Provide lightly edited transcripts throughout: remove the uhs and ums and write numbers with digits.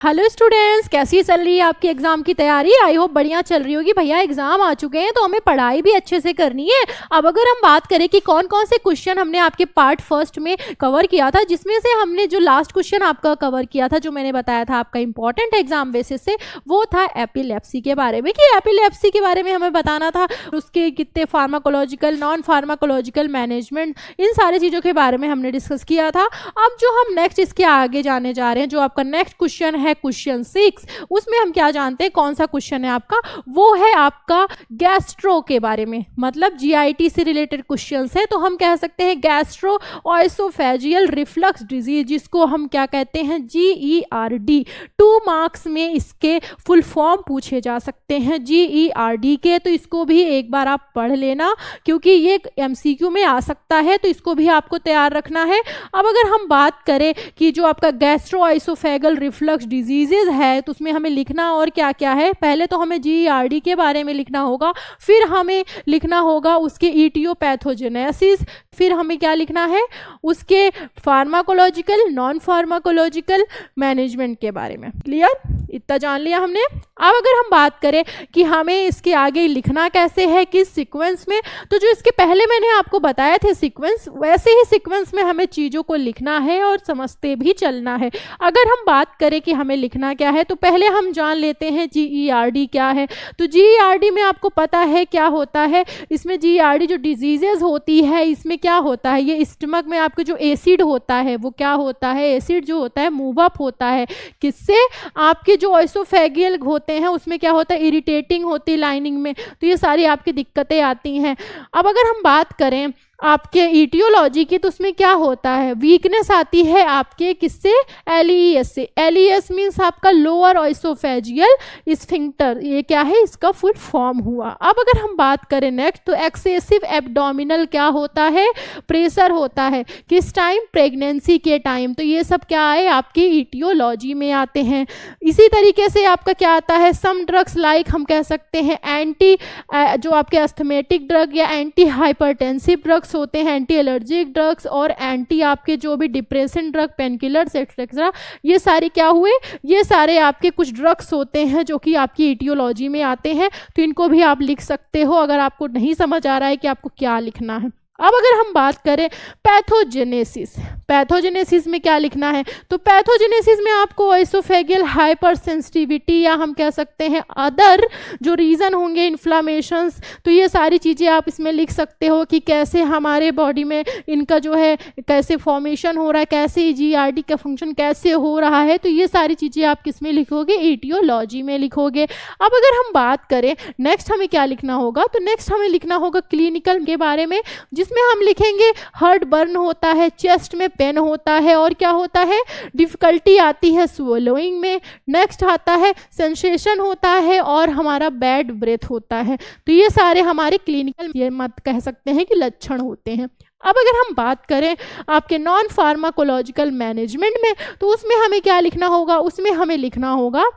Hello students, कैसी चल रही है आपकी एग्जाम की तैयारी। आई होप बढ़िया चल रही होगी। भैया एग्जाम आ चुके हैं तो हमें पढ़ाई भी अच्छे से करनी है। अब अगर हम बात करें कि कौन कौन से क्वेश्चन हमने आपके पार्ट फर्स्ट में कवर किया था, जिसमें से हमने जो लास्ट क्वेश्चन आपका कवर किया था, जो मैंने बताया था आपका इंपॉर्टेंट एग्जाम बेसिस से, वो था एपिलेप्सी के बारे में, कि एपिलेप्सी के बारे में हमें बताना था, उसके कितने फार्माकोलॉजिकल, नॉन फार्माकोलॉजिकल, मैनेजमेंट, इन सारी चीज़ों के बारे में हमने डिस्कस किया था। अब जो हम नेक्स्ट इसके आगे जाने जा रहे हैं, जो आपका नेक्स्ट क्वेश्चन है क्वेश्चन 6, उसमें हम क्या जानते हैं, कौन सा क्वेश्चन है आपका, वो है आपका गैस्ट्रो के बारे में, मतलब जीआईटी से रिलेटेड क्वेश्चंस है। तो हम कह सकते हैं गैस्ट्रो ऑयसोफेजियल रिफ्लक्स डिजीज, जिसको हम क्या कहते हैं, GERD। 2 मार्क्स में इसके फुल फॉर्म पूछे जा सकते हैं GERD के, तो इसको भी एक बार आप पढ़ लेना, क्योंकि ये MCQ में आ सकता है, तो इसको भी आपको तैयार रखना है। अब अगर हम बात करें कि जो आपका गैस्ट्रो ऑयसोफेगल रिफ्लक्स डिजीजेज है, तो उसमें हमें लिखना और क्या क्या है, पहले तो हमें GERD के बारे में लिखना होगा, फिर हमें लिखना होगा उसके इटियोपैथोजेनेसिस, फिर हमें क्या लिखना है, उसके फार्माकोलॉजिकल, नॉन फार्माकोलॉजिकल, मैनेजमेंट के बारे में। क्लियर, इतना जान लिया हमने। अब अगर हम बात करें कि हमें इसके आगे लिखना कैसे है, किस सीक्वेंस में, तो जो इसके पहले मैंने आपको बताया थे सीक्वेंस, वैसे ही सीक्वेंस में हमें चीज़ों को लिखना है और समझते भी चलना है। अगर हम बात करें कि हमें लिखना क्या है, तो पहले हम जान लेते हैं GERD क्या है। तो GERD में आपको पता है क्या होता है, इसमें GERD जो डिजीजेज होती है, इसमें क्या होता है, ये स्टमक में आपके जो एसिड होता है, वो क्या होता है, एसिड जो होता है मूव अप होता है, किससे, आपके जो ऑयसोफेगियल होते हैं उसमें क्या होता है, इरिटेटिंग होती है लाइनिंग में, तो ये सारी आपकी दिक्कतें आती हैं। अब अगर हम बात करें आपके ईटियोलॉजी की, तो उसमें क्या होता है, वीकनेस आती है आपके किससे, LES से। LES मीन्स आपका लोअर ऑयसोफेजियल स्फिंक्टर, ये क्या है, इसका फुल फॉर्म हुआ। अब अगर हम बात करें नेक्स्ट, तो एक्सेसिव एब्डोमिनल क्या होता है, प्रेशर होता है, किस टाइम, प्रेगनेंसी के टाइम, तो ये सब क्या है, आपकी ईटियोलॉजी में आते हैं। इसी तरीके से आपका क्या आता है, सम ड्रग्स लाइक हम कह सकते हैं एंटी जो आपके अस्थमेटिक ड्रग या एंटी हाइपरटेंसिव ड्रग्स होते हैं, एंटी एलर्जिक ड्रग्स और एंटी आपके जो भी depression drug, pain killers etcetera, ये सारे क्या हुए, ये सारे आपके कुछ ड्रग्स होते हैं जो कि आपकी ईटियोलॉजी में आते हैं। तो इनको भी आप लिख सकते हो अगर आपको नहीं समझ आ रहा है कि आपको क्या लिखना है। अब अगर हम बात करें पैथोजेनेसिस, पैथोजेनेसिस में क्या लिखना है, तो पैथोजेनेसिस में आपको ऑयसोफेगियल हाइपर सेंसिटिविटी, या हम कह सकते हैं अदर जो रीज़न होंगे इन्फ्लामेशंस, तो ये सारी चीज़ें आप इसमें लिख सकते हो कि कैसे हमारे बॉडी में इनका जो है कैसे फॉर्मेशन हो रहा है, कैसे GERD का फंक्शन कैसे हो रहा है, तो ये सारी चीज़ें आप किस में लिखोगे, ईटियोलॉजी में लिखोगे। अब अगर हम बात करें नेक्स्ट हमें क्या लिखना होगा, तो नेक्स्ट हमें लिखना होगा क्लिनिकल के बारे में, जिसमें हम लिखेंगे हार्ट बर्न होता है, चेस्ट में पेन होता है, और क्या होता है, डिफिकल्टी आती है स्वेलोइंग में, नेक्स्ट आता है सेंसेशन होता है, और हमारा बैड ब्रेथ होता है। तो ये सारे हमारे क्लिनिकल, ये मत कह सकते हैं कि लक्षण होते हैं। अब अगर हम बात करें आपके नॉन फार्माकोलॉजिकल मैनेजमेंट में, तो उसमें हमें क्या लिखना होगा, उसमें हमें लिखना होगा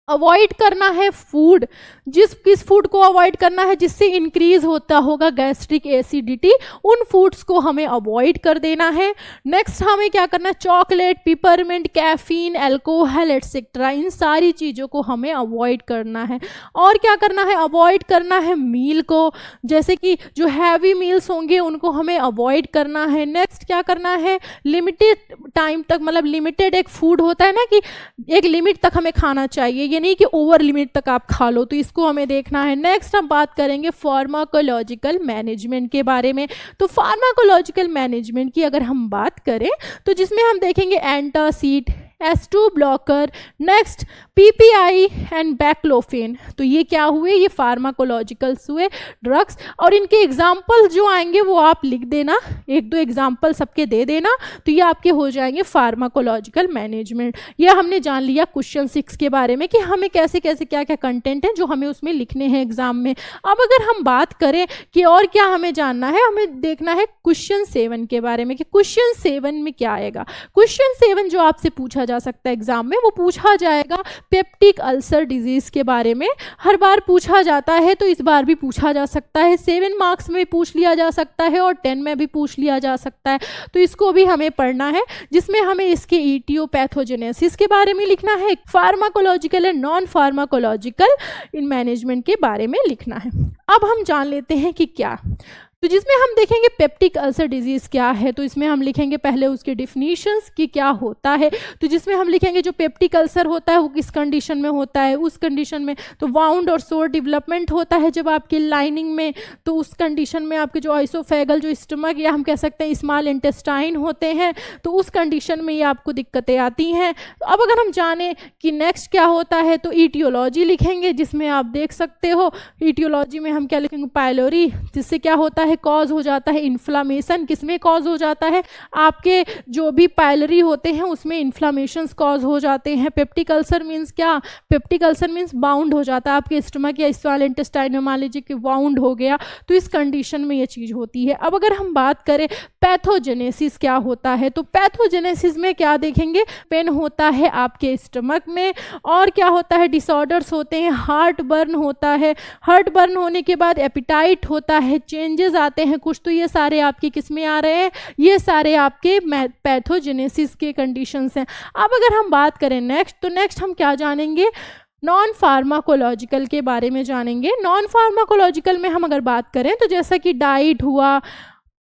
अवॉइड करना है फूड, किस फूड को अवॉइड करना है, जिससे इंक्रीज होता होगा गैस्ट्रिक एसिडिटी, उन फूड्स को हमें अवॉइड कर देना है। नेक्स्ट हमें क्या करना है, chocolate, peppermint, caffeine, alcohol etcetera, इन सारी चीज़ों को हमें अवॉइड करना है। और क्या करना है, अवॉइड करना है मील को, जैसे कि जो हैवी मील्स होंगे उनको हमें अवॉइड करना है। नेक्स्ट क्या करना है, लिमिटेड टाइम तक, मतलब लिमिटेड एक फूड होता है ना कि एक लिमिट तक हमें खाना चाहिए, ये नहीं कि ओवर लिमिट तक आप खा लो, तो इसको हमें देखना है। नेक्स्ट हम बात करेंगे फार्माकोलॉजिकल मैनेजमेंट के बारे में। तो फार्माकोलॉजिकल मैनेजमेंट की अगर हम बात करें, तो जिसमें हम देखेंगे antacid, S2 blocker, next PPI and baclofen, तो ये क्या हुए, ये फार्माकोलॉजिकल्स हुए ड्रग्स, और इनके एग्जाम्पल्स जो आएंगे वो आप लिख देना, 1-2 एग्जाम्पल सबके दे देना, तो ये आपके हो जाएंगे फार्माकोलॉजिकल मैनेजमेंट। ये हमने जान लिया क्वेश्चन 6 के बारे में कि हमें कैसे कैसे क्या क्या कंटेंट है जो हमें उसमें लिखने हैं एग्जाम में। अब अगर हम बात करें कि और क्या हमें जानना है, हमें देखना है क्वेश्चन 7 के बारे में कि क्वेश्चन 7 में क्या आएगा। क्वेश्चन 7 जो आपसे पूछा जा सकता है एग्जाम में, वो पूछा जाएगा पेप्टिक अल्सर डिजीज के बारे में। हर बार पूछा जाता है तो इस बार भी पूछा जा सकता है, 7 मार्क्स में पूछ लिया जा सकता है और 10 में भी पूछ लिया जा सकता है। तो इसको भी हमें पढ़ना है, जिसमें हमें इसके ईटियोपैथोजेनेसिस के बारे में लिखना है, pharmacological and non pharmacological in management के बारे में लिखना है। अब हम जान लेते हैं कि क्या, तो जिसमें हम देखेंगे पेप्टिक अल्सर डिजीज़ क्या है, तो इसमें हम लिखेंगे पहले उसके डिफिनीशंस कि क्या होता है। तो जिसमें हम लिखेंगे जो पेप्टिक अल्सर होता है वो किस कंडीशन में होता है, उस कंडीशन में तो वाउंड और सोर डेवलपमेंट होता है जब आपकी लाइनिंग में, तो उस कंडीशन में आपके जो आइसोफेगल जो स्टमक या हम कह सकते हैं स्मॉल इंटेस्टाइन होते हैं, तो उस कंडीशन में ये आपको दिक्कतें आती हैं। तो अब अगर हम जाने कि नेक्स्ट क्या होता है तो ईटियोलॉजी लिखेंगे, जिसमें आप देख सकते हो ईटियोलॉजी में हम क्या लिखेंगे, पायलोरी, जिससे क्या होता है कॉज हो जाता है इन्फ्लामेशन। किसमें कॉज हो जाता है, आपके जो भी पायलरी होते हैं उसमें इन्फ्लामेशंस कॉज हो जाते हैं। पेप्टिक अल्सर मीन्स क्या, पेप्टिक अल्सर मीन्स बाउंड हो जाता है आपके स्टमक या स्मॉल इंटेस्टाइन, मान लीजिए कि बाउंड हो गया, तो इस कंडीशन में ये चीज़ होती है। अब अगर हम बात करें पैथोजेनेसिस क्या होता है, तो पैथोजेनेसिस में क्या देखेंगे, पेन होता है आपके स्टमक में, और क्या होता है, डिसऑर्डर्स होते हैं, हार्ट बर्न होता है, हार्ट बर्न होने के बाद एपिटाइट होता है, चेंजेस आते हैं कुछ, तो ये सारे आपके किस में आ रहे हैं, ये सारे आपके पैथोजेनेसिस के कंडीशंस हैं। अब अगर हम बात करें नेक्स्ट, तो नेक्स्ट हम क्या जानेंगे, नॉन फार्माकोलॉजिकल के बारे में जानेंगे। नॉन फार्माकोलॉजिकल में हम अगर बात करें तो जैसा कि डाइट हुआ,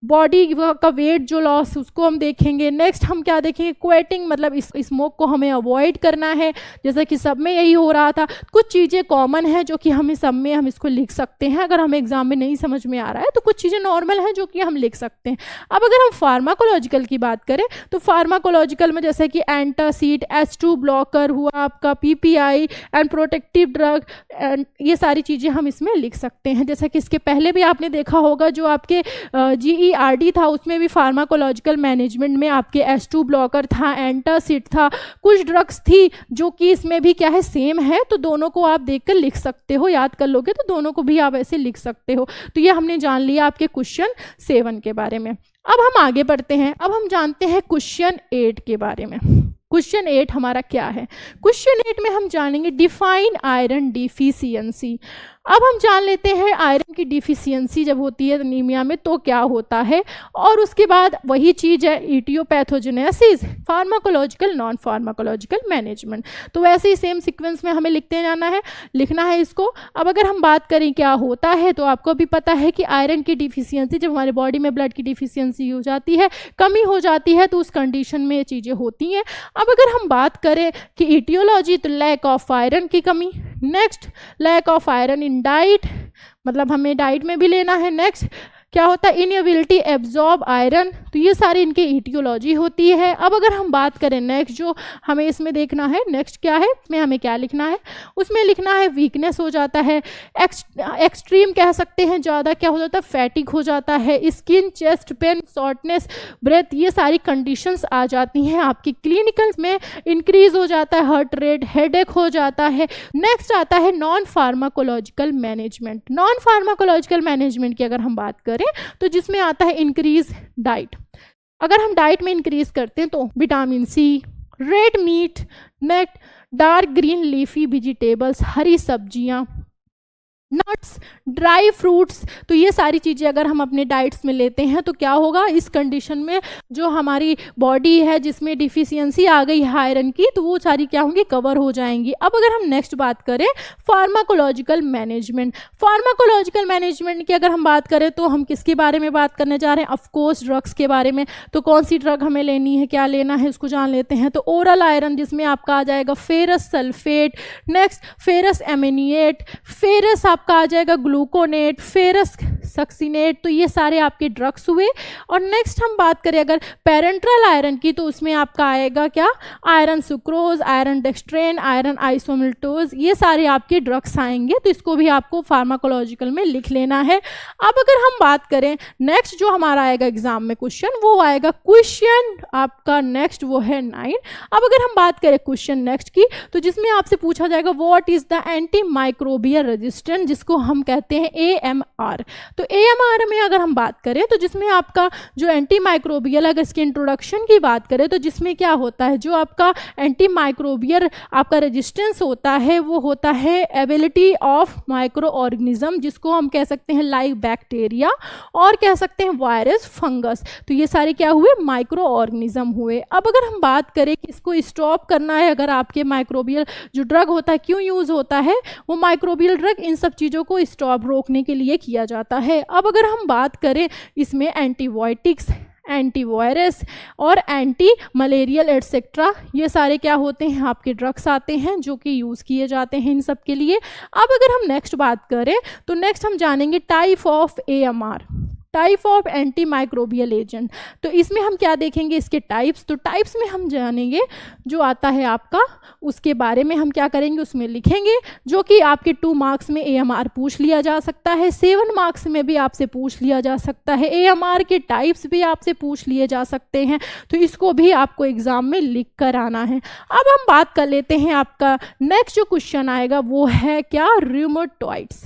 बॉडी का वेट जो लॉस उसको हम देखेंगे। नेक्स्ट हम क्या देखेंगे, क्वेटिंग, मतलब इस स्मोक को हमें अवॉइड करना है, जैसा कि सब में यही हो रहा था। कुछ चीज़ें कॉमन हैं जो कि हमें सब में हम इसको लिख सकते हैं, अगर हमें एग्जाम में नहीं समझ में आ रहा है तो कुछ चीज़ें नॉर्मल हैं जो कि हम लिख सकते हैं। अब अगर हम फार्माकोलॉजिकल की बात करें तो फार्माकोलॉजिकल में जैसे कि एंटासिड, H2 ब्लॉकर हुआ आपका, PPI and protective drug, and ये सारी चीज़ें हम इसमें लिख सकते हैं। जैसा कि इसके पहले भी आपने देखा होगा जो आपके GERD था उसमें भी फार्माकोलॉजिकल मैनेजमेंट में आपके H2 ब्लॉकर था, एंटासिड था, कुछ ड्रग्स थी जो कि इसमें भी क्या है, सेम है। तो दोनों को आप देखकर लिख सकते हो, याद कर लोगे तो दोनों को भी आप ऐसे लिख सकते हो। तो ये हमने जान लिया आपके क्वेश्चन 7 के बारे में। अब हम आगे बढ़ते हैं, अब हम जानते हैं क्वेश्चन 8 के बारे में। क्वेश्चन 8 हमारा क्या है, क्वेश्चन 8 में हम जानेंगे डिफाइन आयरन डिफिशियंसी। अब हम जान लेते हैं आयरन की डिफिशियंसी जब होती है एनीमिया में तो क्या होता है, और उसके बाद वही चीज़ है ईटियोपैथोजेनेसिस, फार्माकोलॉजिकल, नॉन फार्माकोलॉजिकल मैनेजमेंट। तो वैसे ही सेम सीक्वेंस में हमें लिखते जाना है, लिखना है इसको। अब अगर हम बात करें क्या होता है, तो आपको भी पता है कि आयरन की डिफिशियंसी, जब हमारे बॉडी में ब्लड की डिफिशियंसी हो जाती है, कमी हो जाती है, तो उस कंडीशन में ये चीज़ें होती हैं। अब अगर हम बात करें कि ईटियोलॉजी, तो लैक ऑफ आयरन की कमी। Next lack of iron in diet, मतलब हमें डाइट में भी लेना है। नेक्स्ट क्या होता है, इनएबिलिटी एब्जॉर्ब आयरन, तो ये सारी इनके ईटियोलॉजी होती है। अब अगर हम बात करें नेक्स्ट जो हमें इसमें देखना है, नेक्स्ट क्या है, इसमें हमें क्या लिखना है, उसमें लिखना है वीकनेस हो जाता है, एक्सट्रीम कह सकते हैं, ज़्यादा क्या हो जाता है, फैटिक हो जाता है, skin, chest pain, shortness, breath, ये सारी कंडीशंस आ जाती हैं आपकी। क्लिनिकल में इंक्रीज हो जाता है हार्ट रेट, हेडेक हो जाता है। नेक्स्ट आता है non pharmacological management. Non pharmacological management की अगर हम बात करें तो जिसमें आता है इंक्रीज डाइट। अगर हम डाइट में इंक्रीज करते हैं तो vitamin C, red meat, net, dark green leafy vegetables, हरी सब्जियां, नट्स, ड्राई फ्रूट्स, तो ये सारी चीज़ें अगर हम अपने डाइट्स में लेते हैं तो क्या होगा, इस कंडीशन में जो हमारी बॉडी है जिसमें डिफिशियंसी आ गई है आयरन की, तो वो सारी क्या होंगी, कवर हो जाएंगी। अब अगर हम नेक्स्ट बात करें फार्माकोलॉजिकल मैनेजमेंट। फार्माकोलॉजिकल मैनेजमेंट की अगर हम बात करें तो हम किसके बारे में बात करने जा रहे हैं, ऑफकोर्स ड्रग्स के बारे में। तो कौन सी ड्रग हमें लेनी है, क्या लेना है, उसको जान लेते हैं। तो ओरल आयरन, जिसमें आपका आ जाएगा फेरस सल्फेट, नेक्स्ट फेरस एमिनिएट, फेरस आपका आ जाएगा ग्लूकोनेट, फेरस सक्सीनेट, तो ये सारे आपके ड्रग्स हुए। और नेक्स्ट हम बात करें अगर पेरेंट्रल आयरन की, तो उसमें आपका आएगा क्या, आयरन सुक्रोज, आयरन डेक्सट्रेन, आयरन आइसोमिल्टोज, ये सारे आपके ड्रग्स आएंगे। तो इसको भी आपको फार्माकोलॉजिकल में लिख लेना है। अब अगर हम बात करें नेक्स्ट जो हमारा आएगा एग्जाम में क्वेश्चन, वो आएगा क्वेश्चन आपका नेक्स्ट, वो है 9। अब अगर हम बात करें क्वेश्चन नेक्स्ट की, तो जिसमें आपसे पूछा जाएगा what is the anti microbial resistance, जिसको हम कहते हैं AMR। तो AMR में अगर हम बात करें तो जिसमें आपका जो एंटी माइक्रोबियल, अगर इसके इंट्रोडक्शन की बात करें तो जिसमें क्या होता है, जो आपका एंटी माइक्रोबियल आपका रेजिस्टेंस होता है वो होता है एबिलिटी ऑफ माइक्रो ऑर्गेनिज्म, जिसको हम कह सकते हैं लाइक बैक्टीरिया और कह सकते हैं वायरस, फंगस। तो ये सारे क्या हुए, माइक्रो ऑर्गेनिज्म हुए। अब अगर हम बात करें कि इसको स्टॉप करना है, अगर आपके माइक्रोबियल जो ड्रग होता है क्यों यूज़ होता है, वो माइक्रोबियल ड्रग इन सब चीज़ों को स्टॉप रोकने के लिए किया जाता है। अब अगर हम बात करें इसमें एंटीबायोटिक्स, एंटीवायरस और एंटी मलेरियल एटसेट्रा, ये सारे क्या होते हैं, आपके ड्रग्स आते हैं जो कि यूज़ किए जाते हैं इन सब के लिए। अब अगर हम नेक्स्ट बात करें तो नेक्स्ट हम जानेंगे type of AMR, type of anti microbial agent. तो इसमें हम क्या देखेंगे, इसके टाइप्स। तो टाइप्स में हम जानेंगे जो आता है आपका, उसके बारे में हम क्या करेंगे, उसमें लिखेंगे, जो कि आपके 2 मार्क्स में AMR पूछ लिया जा सकता है, 7 मार्क्स में भी आपसे पूछ लिया जा सकता है, AMR के टाइप्स भी आपसे पूछ लिए जा सकते हैं। तो इसको भी आपको एग्जाम में लिख कर आना है। अब हम बात कर लेते हैं, आपका नेक्स्ट जो क्वेश्चन आएगा वो है क्या, रूमेटॉइड्स।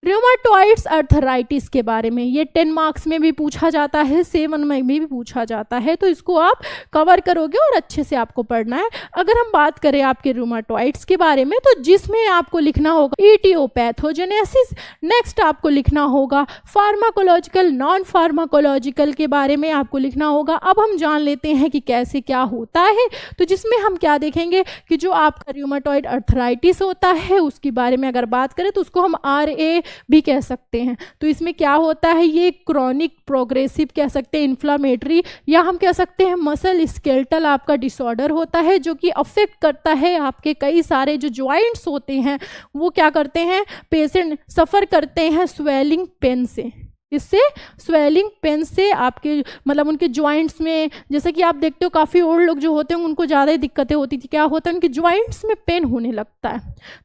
रूमेटॉइड्स अर्थराइटिस के बारे में, ये 10 मार्क्स में भी पूछा जाता है, 7 में भी पूछा जाता है। तो इसको आप कवर करोगे और अच्छे से आपको पढ़ना है। अगर हम बात करें आपके रूमेटॉइड्स के बारे में तो जिसमें आपको लिखना होगा इटियोपैथोजेनेसिस, नेक्स्ट आपको लिखना होगा फार्माकोलॉजिकल, नॉन फार्माकोलॉजिकल के बारे में आपको लिखना होगा। अब हम जान लेते हैं कि कैसे क्या होता है। तो जिसमें हम क्या देखेंगे कि जो आपका रूमेटॉइड अर्थराइटिस होता है उसके बारे में अगर बात करें तो उसको हम RA भी कह सकते हैं। तो इसमें क्या होता है, ये क्रोनिक प्रोग्रेसिव कह सकते हैं, इन्फ्लामेटरी, या हम कह सकते हैं मसल स्केलेटल आपका डिसऑर्डर होता है, जो कि अफेक्ट करता है आपके कई सारे जो जॉइंट्स होते हैं, वो क्या करते हैं, पेशेंट सफ़र करते हैं स्वेलिंग पेन से। इससे स्वेलिंग पेन से आपके मतलब उनके जॉइंट्स में, जैसे कि आप देखते हो काफ़ी ओल्ड लोग जो होते हैं उनको ज़्यादा ही दिक्कतें होती थी, क्या होता है उनके जॉइंट्स में पेन होने लगता है,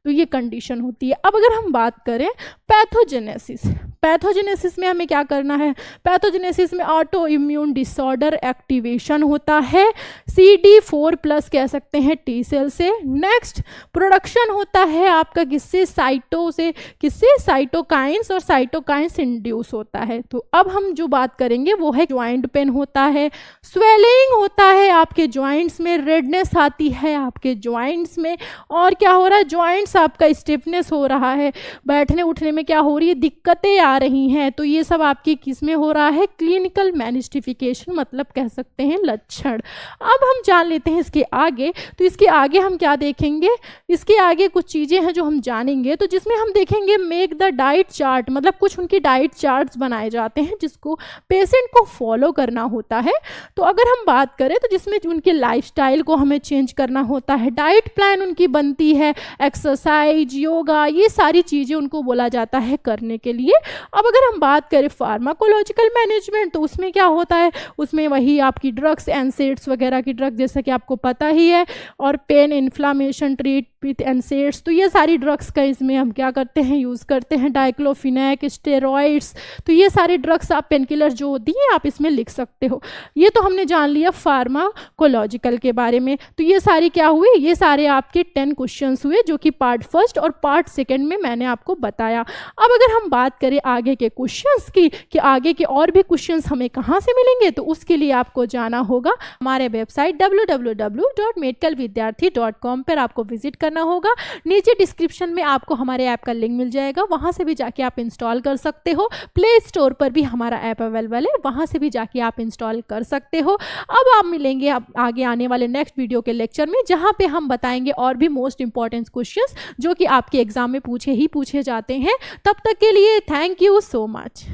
तो ये कंडीशन होती है। अब अगर हम बात करें पैथोजेनेसिस, पैथोजेनेसिस में हमें क्या करना है, पैथोजेनेसिस में ऑटो इम्यून डिसऑर्डर एक्टिवेशन होता है CD4+ कह सकते हैं T सेल से। नेक्स्ट प्रोडक्शन होता है आपका किससे, साइटो से, किससे, साइटोकाइंस, और साइटोकाइंस इंड्यूस होता है। तो अब हम जो बात करेंगे वो है ज्वाइंट पेन होता है, स्वेलिंग होता है आपके ज्वाइंट्स में, रेडनेस आती है आपके ज्वाइंट्स में, और क्या हो रहा है, ज्वाइंट्स आपका स्टिफनेस हो रहा है, बैठने उठने में क्या हो रही है, दिक्कतें आ रही हैं। तो ये सब आपकी किस में हो रहा है, क्लिनिकल मैनिफेस्टेशन, मतलब कह सकते हैं लक्षण। अब हम जान लेते हैं इसके आगे। तो इसके आगे हम क्या देखेंगे, इसके आगे कुछ चीज़ें हैं जो हम जानेंगे। तो जिसमें हम देखेंगे मेक द डाइट चार्ट, मतलब कुछ उनकी डाइट चार्ट्स बनाए जाते हैं जिसको पेशेंट को फॉलो करना होता है। तो अगर हम बात करें तो जिसमें उनके लाइफस्टाइल को हमें चेंज करना होता है, डाइट प्लान उनकी बनती है, एक्सरसाइज, योगा, ये सारी चीज़ें उनको बोला जाता है करने के लिए। अब अगर हम बात करें फार्माकोलॉजिकल मैनेजमेंट तो उसमें क्या होता है, उसमें वही आपकी ड्रग्स, एनसेड्स वगैरह की ड्रग जैसा कि आपको पता ही है, और pain inflammation treat with NSAIDs, तो ये सारी ड्रग्स का इसमें हम क्या करते हैं, यूज़ करते हैं, डाइक्लोफिनेक, स्टेरॉइड्स, तो ये सारे ड्रग्स आप पेन किलर जो होती हैं आप इसमें लिख सकते हो। ये तो हमने जान लिया फार्माकोलॉजिकल के बारे में। तो ये सारी क्या हुए, ये सारे आपके 10 क्वेश्चंस हुए जो कि पार्ट फर्स्ट और पार्ट सेकंड में मैंने आपको बताया। अब अगर हम बात करें आगे के क्वेश्चंस की कि आगे के और भी क्वेश्चंस हमें कहाँ से मिलेंगे, तो उसके लिए आपको जाना होगा हमारे वेबसाइट www.medcalvidyarthi.com पर आपको विजिट करना होगा। नीचे डिस्क्रिप्शन में आपको हमारे ऐप का लिंक मिल जाएगा, वहाँ से भी जाके आप इंस्टॉल कर सकते हो। प्ले स्टोर पर भी हमारा ऐप अवेलेबल है, वहाँ से भी जाके आप इंस्टॉल कर सकते हो। अब आप मिलेंगे आगे आने वाले नेक्स्ट वीडियो के लेक्चर में, जहाँ पे हम बताएंगे और भी मोस्ट इंपॉर्टेंट क्वेश्चंस जो कि आपके एग्जाम में पूछे जाते हैं। तब तक के लिए थैंक यू सो मच।